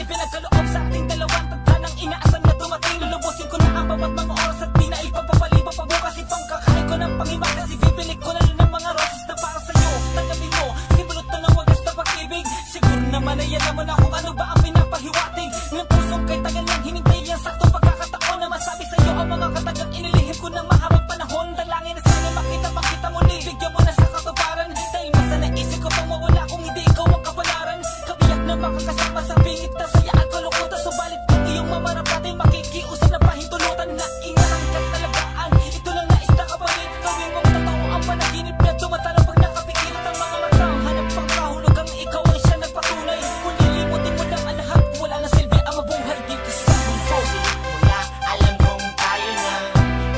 pinagkaloob sa ating dalawang tagtanang inaasam na dumating. Lulubusin ko na ang bawat mga oras at di na ipapapaliba pa bukas. Ipangkakain ko ng panghimak kasi bibili ko na rin ng mga roses na para sa'yo. Tanggapin mo, simulot na ng wagas na pag-ibig. Siguro naman ay alam mo na kung ano ba ang pinapahiwatig ng pusong kay tagal lang hinintay yan saktong pagkakataon na masabi sa'yo ang mga katagang inilihim ko ng mahabang panahon. Dalangin na sana makita muli, bigyan mo na sa katuparan. Dahil mas na naisip ko pang mawala kung hindi ikaw ang kapalaran. Kabiyak na makakasama sa pingit na saya at kalukutan. Subalit kung iyong mamarapatin makikiusap na pahintulutan na ingarang katalagaan. Ito lang nais na kapalit, gawin mong totoo ang panaginip na tumatalo pag nakapikilit ang mga mata. Hanap pang kahulugang ikaw ang siya nagpatunay. Kung lilimutin mo lang ang lahat, wala na silbi ang mabuhay dito sa mundo. Mula alam kong tayo na,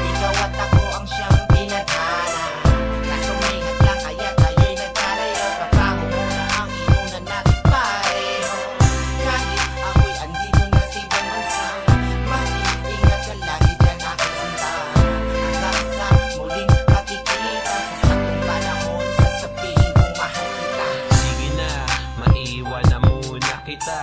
ikaw at ako ang siyang tinadhana. Kaso may hadlang kaya tayo'y nagkalayo. Trabaho mo na ang inunan natin pareho. Kahit ako'y andito na sa ibang bansa, mag-iingat ka lagi dyan aking sinta. Hanggang sa muling makikita, sa saktong panahon sasabihin kong mahal kita. Sige na, maiwan na muna kita.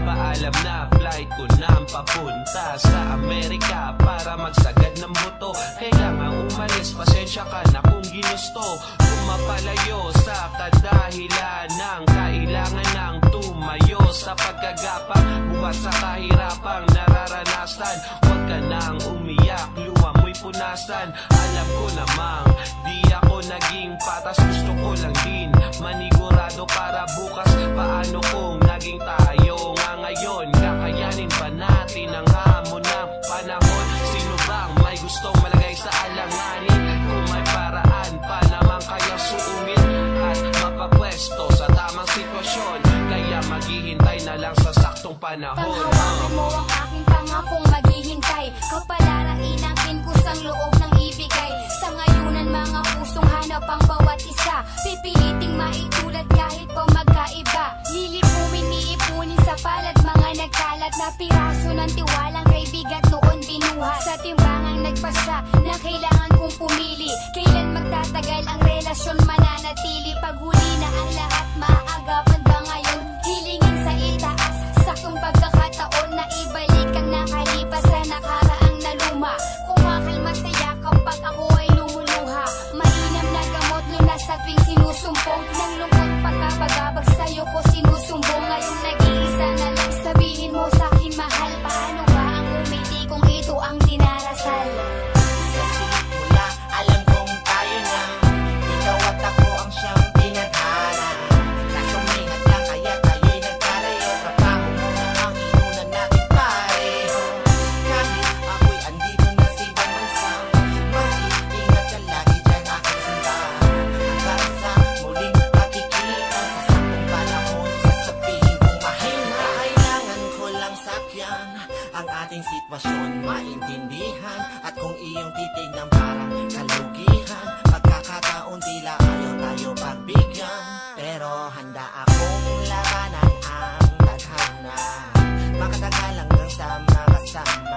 Paalam na, flight ko na ang papunta sa Amerika para magsagad ng buto. Kailangan umalis, pasensya ka na kung ginusto. Pumapalayo sa kadahilan ng kailangan ng tumayo sa pagkagapang bukas sa kahirapang nararanasan. Huwag ka nang umiyak, luha mo'y punasan. Alam ko namang di ako naging patas, gusto ko lang din manigurado para bukas. Paano kung naging tayo nga ngayon? Kakayanin ba natin ang hamon ng panahon? Sino bang may gustong malagay sa alanganin? Kung may paraan pa naman kaya suungin at mapapwesto sa tamang sitwasyon. Kaya maghihintay na lang sa saktong panahon. Panghawakan mo ang aking pangakong maghihintay. Kapalaran inangkin kusang loob ng ibigay. Sa ngayunan mga pusong hanap ang bawat isa. Pipiliting maitulad kahit pa magkaiba. Lilipumin, iipunin sa palad mga nagkalat na piraso ng tiwalang kay bigat noon binuha. Sa timbangang nagpasya na kailangan kong pumili. Kailan magtatagal ang relasyon mananatili? Paghuli na ang lahat, maaagapan ba ngayon? Hilingin sa itaas, saktong pagkakataon na ibalik ang nakalipas sa nakaraang naluma. Kumakalma sa yakap pag ako ay lumuluha. Mainam na gamot lunas sa tuwing sinusumpong. Nang lungkot pagkabagabag sa'yo ko sinusumbong. Ngayong nag-iisa na lang sabihin mo sa'kin mahal. Paano ba ang umiti kung ito ang dinarasal? Sa simula, alam kong tayo na, ikaw at ako ang siyang tinadhana. Kaso may hadlang kaya tayo'y nagkalayo. Trabaho mo na ang inunan natin pareho. Kahit ako'y andito na sa ibang bansa, mag-iingat ka lagi dyan aking sinta. Hanggang sa muling makikita, sa saktong panahon sasabihin kong mahal na. Kailangan ko lang sakyan ang ating sitwasyon, maintindihan. At kung iyong titignan parang kalugihan, pagkakataon tila ayaw tayo pagbigyan. Pero handa akong labanan ang tadhana. Makatagal hanggang sa makasama.